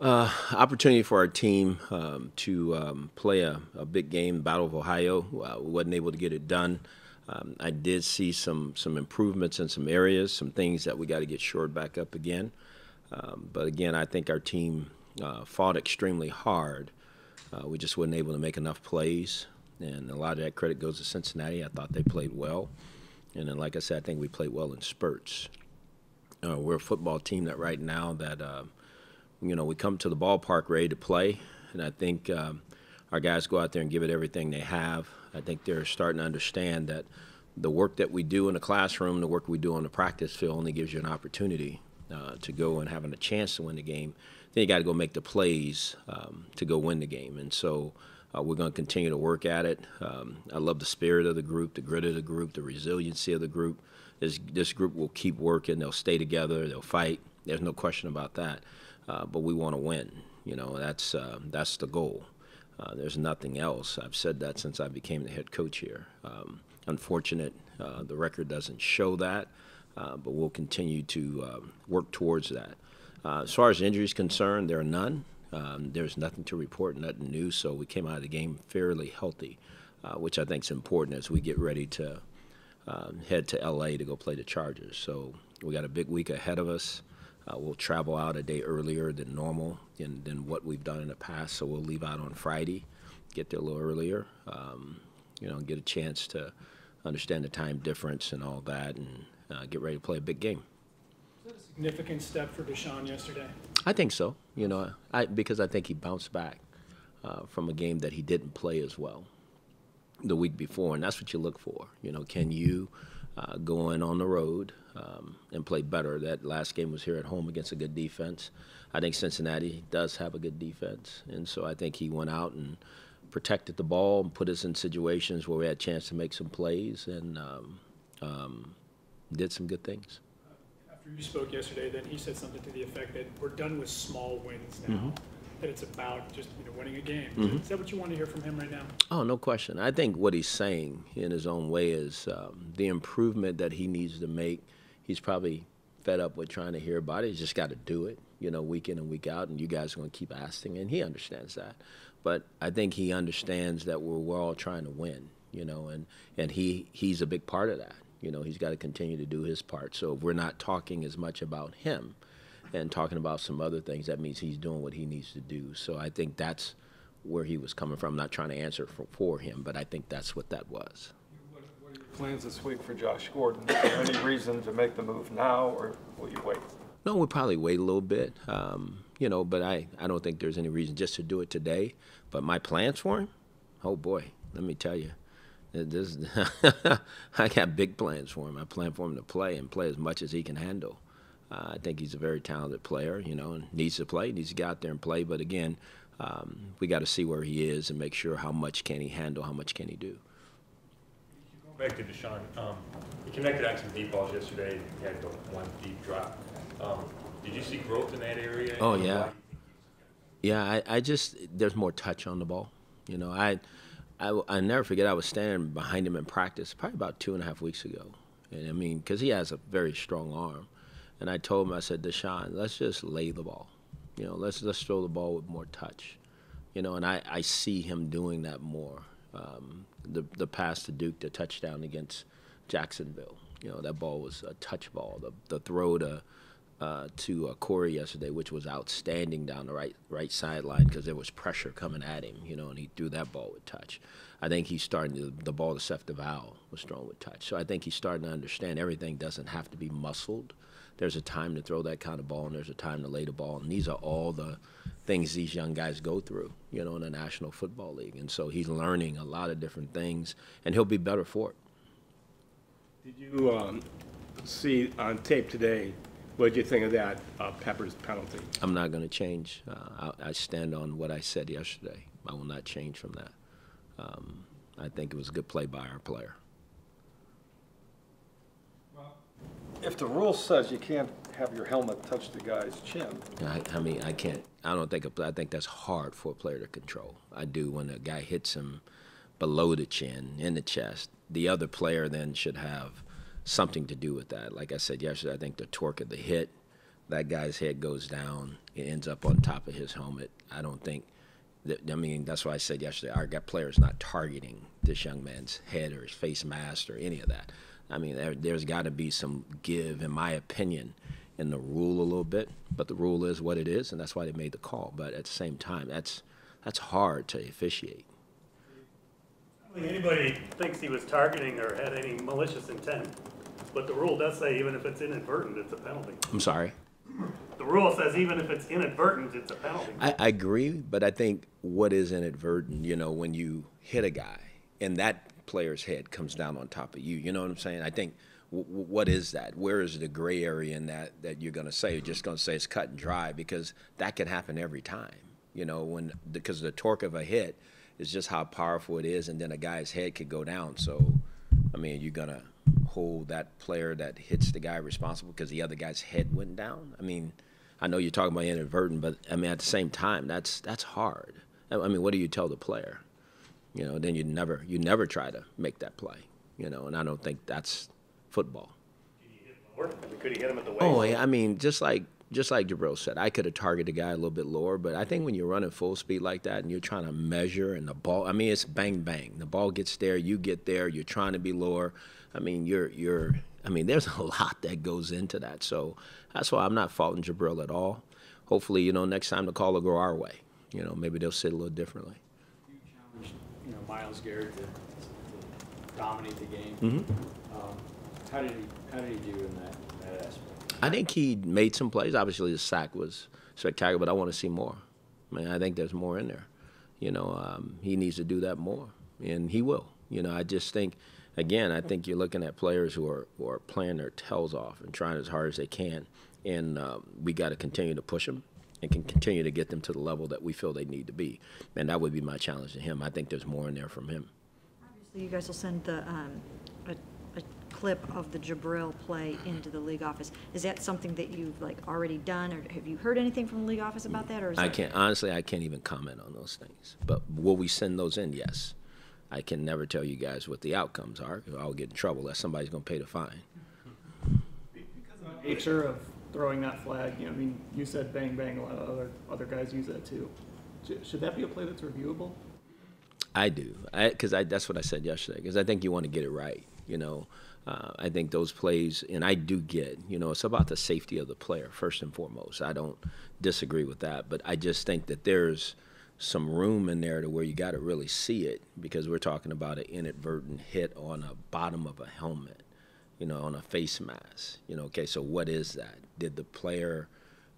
Opportunity for our team to play a big game, Battle of Ohio. We wasn't able to get it done. I did see some improvements in some areas, some things that we got to get shored back up again. But again, I think our team fought extremely hard. We just wasn't able to make enough plays, and a lot of that credit goes to Cincinnati. I thought they played well, and then, like I said, I think we played well in spurts. We're a football team that right now that we come to the ballpark ready to play, and I think our guys go out there and give it everything they have. I think they're starting to understand that the work that we do in the classroom, the work we do on the practice field only gives you an opportunity to go and having a chance to win the game. Then you got to go make the plays to go win the game, and so we're going to continue to work at it. I love the spirit of the group, the grit of the group, the resiliency of the group. This group will keep working. They'll stay together. They'll fight. There's no question about that. But we want to win. That's the goal. There's nothing else. I've said that since I became the head coach here. Unfortunate, the record doesn't show that, but we'll continue to work towards that. As far as injuries concerned, there are none. There's nothing to report, nothing new. So we came out of the game fairly healthy, which I think is important as we get ready to head to L.A. to go play the Chargers. So we got a big week ahead of us. We'll travel out a day earlier than normal than what we've done in the past. So we'll leave out on Friday, get there a little earlier, get a chance to understand the time difference and all that, and get ready to play a big game. Was that a significant step for Deshaun yesterday? I think so. Because I think he bounced back from a game that he didn't play as well the week before, and that's what you look for. Can you go in on the road and play better? That last game was here at home against a good defense. I think Cincinnati does have a good defense, and so I think he went out and protected the ball and put us in situations where we had a chance to make some plays and did some good things. After you spoke yesterday, then he said something to the effect that we're done with small wins now. Mm-hmm. That it's about just winning a game. Mm-hmm. Is that what you want to hear from him right now? Oh, no question. I think what he's saying in his own way is the improvement that he needs to make. He's probably fed up with trying to hear about it. He's just got to do it, week in and week out, and you guys are going to keep asking, and he understands that. But I think he understands that we're all trying to win, and he's a big part of that. He's got to continue to do his part. So if we're not talking as much about him and talking about some other things, that means he's doing what he needs to do. So I think that's where he was coming from. I'm not trying to answer for him, but I think that's what that was. What are your plans this week for Josh Gordon? Is there any reason to make the move now, or will you wait? No, we'll probably wait a little bit, but I don't think there's any reason just to do it today. But my plans for him, oh boy, let me tell you, I got big plans for him. I plan for him to play and play as much as he can handle. I think he's a very talented player, and needs to play, needs to get out there and play. But again, we got to see where he is and make sure how much can he handle, how much can he do. Going back to Deshaun, he connected on some deep balls yesterday. He had the one deep drop. Did you see growth in that area? Oh, yeah. Yeah, I just there's more touch on the ball. I never forget I was standing behind him in practice probably about 2.5 weeks ago. And because he has a very strong arm. And I told him, I said, Deshaun, let's just lay the ball. Let's throw the ball with more touch. And I see him doing that more. The pass to Duke, the touchdown against Jacksonville. That ball was a touch ball. The throw to Corey yesterday, which was outstanding down the right sideline because there was pressure coming at him, and he threw that ball with touch. I think he's starting the ball to Seth DeVal was thrown with touch. So I think he's starting to understand everything doesn't have to be muscled. There's a time to throw that kind of ball, and there's a time to lay the ball. And these are all the things these young guys go through, in the National Football League. And so he's learning a lot of different things, and he'll be better for it. Did you see on tape today, what did you think of that Peppers penalty? I'm not going to change. I stand on what I said yesterday. I will not change from that. I think it was a good play by our player. If the rule says you can't have your helmet touch the guy's chin. I can't. I think that's hard for a player to control. I do when a guy hits him below the chin, in the chest. The other player then should have something to do with that. Like I said yesterday, I think the torque of the hit that guy's head goes down, it ends up on top of his helmet. I don't think that, I mean, that's why I said yesterday, our players not targeting this young man's head or his face mask or any of that. I mean, there's got to be some give, in my opinion, in the rule a little bit. But the rule is what it is, and that's why they made the call. But at the same time, that's hard to officiate. I don't think anybody thinks he was targeting or had any malicious intent, but the rule does say even if it's inadvertent, it's a penalty. I'm sorry? The rule says even if it's inadvertent, it's a penalty. I agree, but I think what is inadvertent, you know, when you hit a guy and that player's head comes down on top of you, you know what I'm saying? I think what is that? Where is the gray area in that you're going to say? You're just going to say it's cut and dry, because that can happen every time, you know, because the torque of a hit is just how powerful it is, and then a guy's head could go down. So, I mean, you're going to hold that player that hits the guy responsible because the other guy's head went down? I mean, I know you're talking about inadvertent, but, I mean, at the same time, that's hard. I mean, what do you tell the player? You know, then you never try to make that play, you know, and I don't think that's football. Could he hit lower? Could he hit him at the waist? Oh, yeah, I mean, just like Jabril said, I could have targeted the guy a little bit lower, but I think when you're running full speed like that and you're trying to measure and the ball, I mean, it's bang, bang. The ball gets there, you get there, you're trying to be lower. I mean, I mean, there's a lot that goes into that. So that's why I'm not faulting Jabril at all. Hopefully, you know, next time the call will go our way. You know, maybe they'll sit a little differently. You challenged, you know, Myles Garrett to dominate the game. Mm-hmm. How did he do in that aspect? I think he made some plays. Obviously, the sack was spectacular, but I want to see more. I mean, I think there's more in there. You know, he needs to do that more, and he will. You know, I just think, again, I think you're looking at players who are playing their tails off and trying as hard as they can, and we got to continue to push them and can continue to get them to the level that we feel they need to be. And that would be my challenge to him. I think there's more in there from him. Obviously, you guys will send a clip of the Jabril play into the league office. Is that something that you've already done, or have you heard anything from the league office about that? Or is I can't even comment on those things. But will we send those in? Yes. I can never tell you guys what the outcomes are. I'll get in trouble unless somebody's going to pay the fine. Because of the nature of throwing that flag, you know, I mean, you said bang, bang, a lot of other guys use that too. Should that be a play that's reviewable? I do, because that's what I said yesterday, because I think you want to get it right, you know. I think those plays, and I do get, you know, it's about the safety of the player first and foremost. I don't disagree with that, but I just think that there's some room in there to where you got to really see it, because we're talking about an inadvertent hit on the bottom of a helmet, you know, on a face mask. You know, okay, so what is that? Did the player,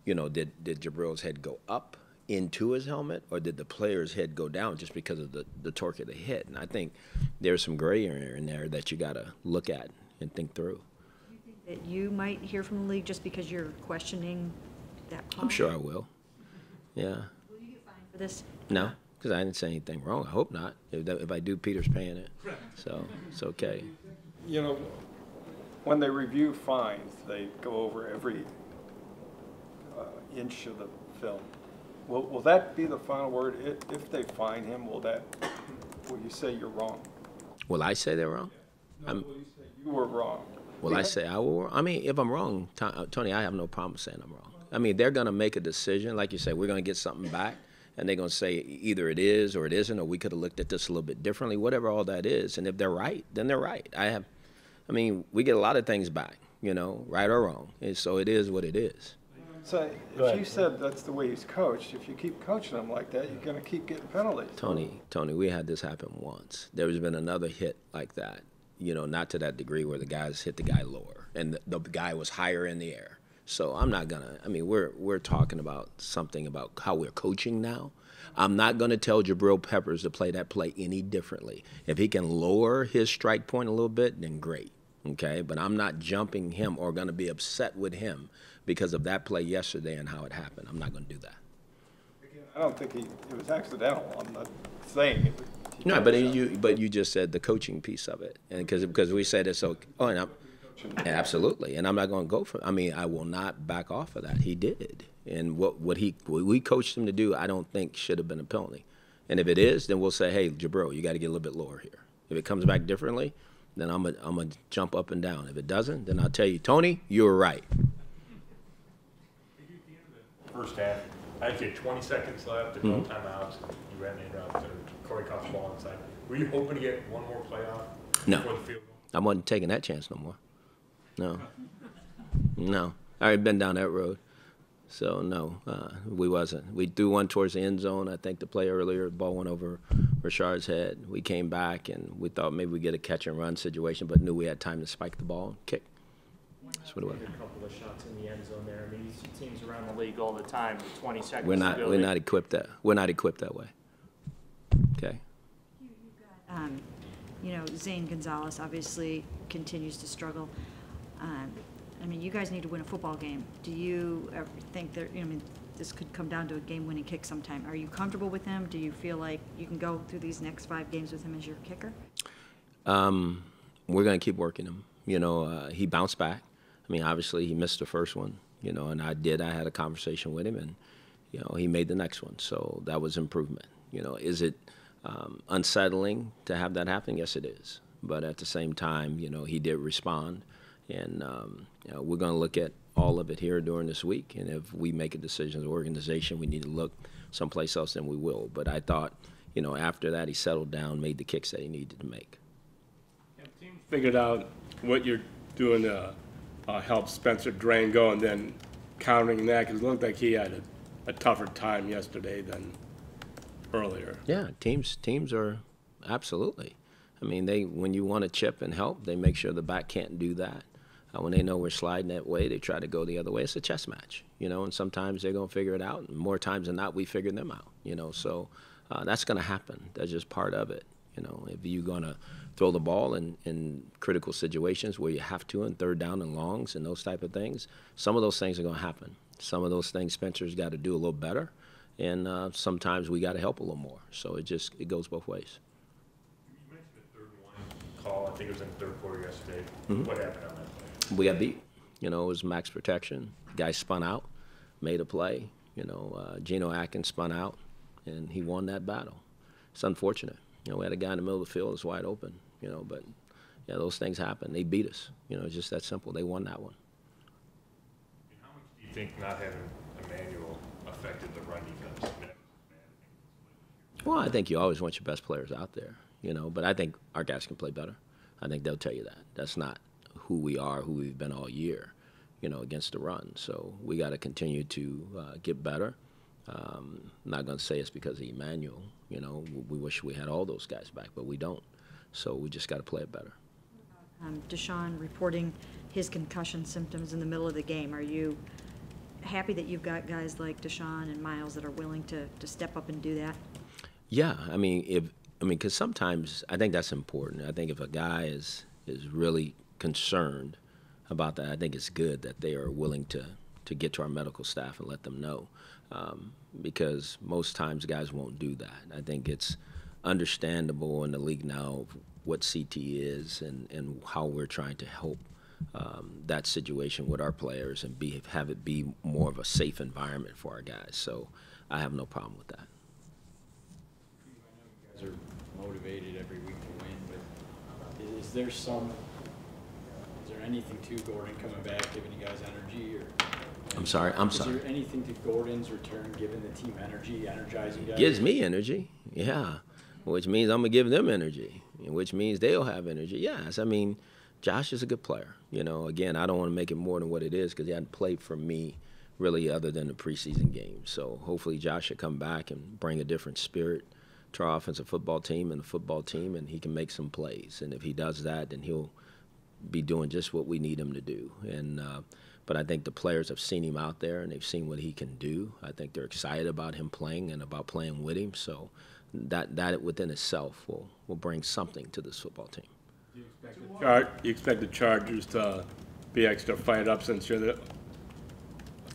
you know, did Jabril's head go up into his helmet, or did the player's head go down just because of the torque of the hit? And I think there's some gray area in there that you got to look at and think through. Do you think that you might hear from the league just because you're questioning that call? I'm sure I will. Yeah. Will you get fined for this? No, because I didn't say anything wrong. I hope not. If I do, Peter's paying it. So it's okay. You know, when they review fines, they go over every inch of the film. Will that be the final word? If they fine him, will you say you're wrong? Will I say they're wrong? No, will you say you were wrong? Will I say I will? I mean, if I'm wrong, Tony, I have no problem saying I'm wrong. I mean, they're going to make a decision. Like you say, we're going to get something back, and they're going to say either it is or it isn't, or we could have looked at this a little bit differently, whatever all that is. And if they're right, then they're right. I mean, we get a lot of things back, you know, right or wrong. And so it is what it is. So if you said that's the way he's coached, if you keep coaching him like that, you're going to keep getting penalties. Tony, we had this happen once. There's been another hit like that, you know, not to that degree where the guys hit the guy lower and the guy was higher in the air. So I'm not going to, I mean, we're talking about something about how we're coaching now. I'm not going to tell Jabril Peppers to play that play any differently. If he can lower his strike point a little bit, then great, okay? But I'm not jumping him or going to be upset with him because of that play yesterday and how it happened. I'm not going to do that. I don't think it was accidental. I'm not saying it. No, but you just said the coaching piece of it, and because we said it's okay. Oh, and absolutely, and I'm not going to go for. I mean, I will not back off of that. He did, and what we coached him to do, I don't think should have been a penalty. And if it is, then we'll say, hey, Jabril, you got to get a little bit lower here. If it comes back differently, then I'm gonna jump up and down. If it doesn't, then I'll tell you, Tony, you were right. first half. I think you had 20 seconds left, no timeouts. You ran it up, and Corey caught the ball inside. Were you hoping to get one more playoff No. before the field goal? I wasn't taking that chance no more. No. No. I already been down that road. So, no, we wasn't. We threw one towards the end zone. I think the play earlier, the ball went over Rashard's head. We came back, and we thought maybe we'd get a catch-and-run situation, but knew we had time to spike the ball and kick. That's what it was. A couple of shots in the end zone there. I mean, you see teams around the league all the time with 20 seconds. We're not equipped that way. Okay. You know, Zane Gonzalez obviously continues to struggle. I mean, you guys need to win a football game. Do you ever think that, I mean, this could come down to a game-winning kick sometime? Are you comfortable with him? Do you feel like you can go through these next 5 games with him as your kicker? We're going to keep working him. You know, he bounced back. I mean, obviously, he missed the first one, you know, and I had a conversation with him, and, you know, he made the next one. So that was improvement. You know, is it unsettling to have that happen? Yes, it is. But at the same time, you know, he did respond. And you know, we're going to look at all of it here during this week. And if we make a decision as an organization, we need to look someplace else, then we will. But I thought, you know, after that, he settled down, made the kicks that he needed to make. Have teams figured out what you're doing to help Spencer Drain go, and then countering that? Because it looked like he had a tougher time yesterday than earlier. Yeah, teams are absolutely. I mean, when you want to chip and help, they make sure the back can't do that. When they know we're sliding that way, they try to go the other way. It's a chess match, you know, and sometimes they're going to figure it out. And more times than not, we figure them out, you know. So that's going to happen. That's just part of it, you know. If you're going to throw the ball in critical situations where you have to, in third down and longs and those type of things, some of those things are going to happen. Some of those things Spencer's got to do a little better, and sometimes we got to help a little more. So it goes both ways. You mentioned the 3rd and 1 call. I think it was in the 3rd quarter yesterday. What happened on that play? We got beat. You know, it was max protection. Guy spun out, made a play. You know, Geno Atkins spun out, and he won that battle. It's unfortunate. You know, we had a guy in the middle of the field that's wide open, you know, but, yeah, those things happen. They beat us. You know, it's just that simple. They won that one. And how much do you think not having Emmanuel affected the run defense? Well, I think you always want your best players out there, you know, but I think our guys can play better. I think they'll tell you that. That's not who we are, who we've been all year, you know, against the run. So we got to continue to get better. I'm not going to say it's because of Emmanuel. You know, we wish we had all those guys back, but we don't. So we just got to play it better. Deshaun reporting his concussion symptoms in the middle of the game. Are you happy that you've got guys like Deshaun and Miles that are willing to step up and do that? Yeah, I mean, because sometimes I think that's important. I think if a guy is really concerned about that, I think it's good that they are willing to get to our medical staff and let them know, because most times guys won't do that. I think it's understandable in the league now what CT is and how we're trying to help that situation with our players and have it be more of a safe environment for our guys. So I have no problem with that. I know you guys are motivated every week to win, but is there anything to Gordon coming back giving you guys energy? Or I'm sorry. Is there anything to Gordon's return giving the team energy, energizing guys? Gives me energy, yeah, which means I'm going to give them energy, which means they'll have energy. Yes, I mean, Josh is a good player. You know, again, I don't want to make it more than what it is because he hadn't played for me really other than the preseason game. So hopefully Josh should come back and bring a different spirit to our offensive football team and the football team, and he can make some plays. And if he does that, then he'll be doing just what we need him to do. And but I think the players have seen him out there and they've seen what he can do. I think they're excited about him playing and about playing with him. So that within itself will bring something to this football team. You expect the Chargers to be extra fired up since you're the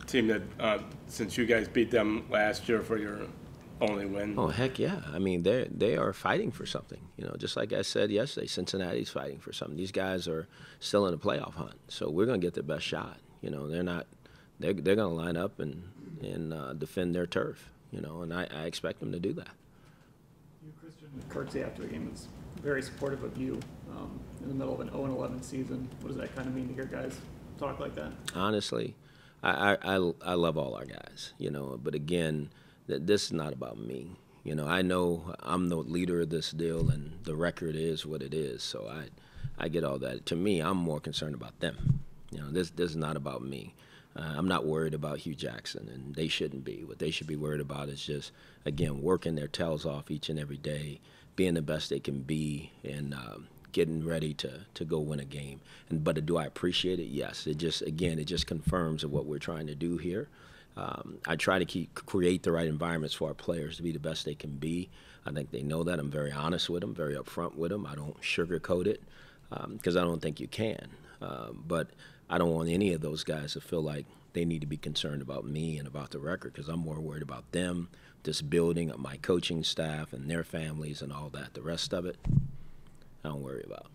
team that since you guys beat them last year for your only win? Oh, heck yeah. I mean, they are fighting for something. You know, just like I said yesterday, Cincinnati's fighting for something. These guys are still in a playoff hunt, so we're going to get their best shot. You know, they're going to line up and defend their turf, you know, and I expect them to do that. You, Christian Kurtzy, after the game was very supportive of you in the middle of an 0-11 season. What does that kind of mean to hear guys talk like that? Honestly, I love all our guys, but again, this is not about me. I know I'm the leader of this deal, and the record is what it is. So I get all that. To me, I'm more concerned about them. This is not about me. I'm not worried about Hue Jackson, and they shouldn't be. What they should be worried about is just, again, working their tails off each and every day, being the best they can be, and getting ready to go win a game. But do I appreciate it? Yes. It just confirms what we're trying to do here. I try to create the right environments for our players to be the best they can be. I think they know that. I'm very honest with them, very upfront with them. I don't sugarcoat it because I don't think you can. But I don't want any of those guys to feel like they need to be concerned about me and about the record, because I'm more worried about them, this building, my coaching staff and their families and all that. The rest of it, I don't worry about.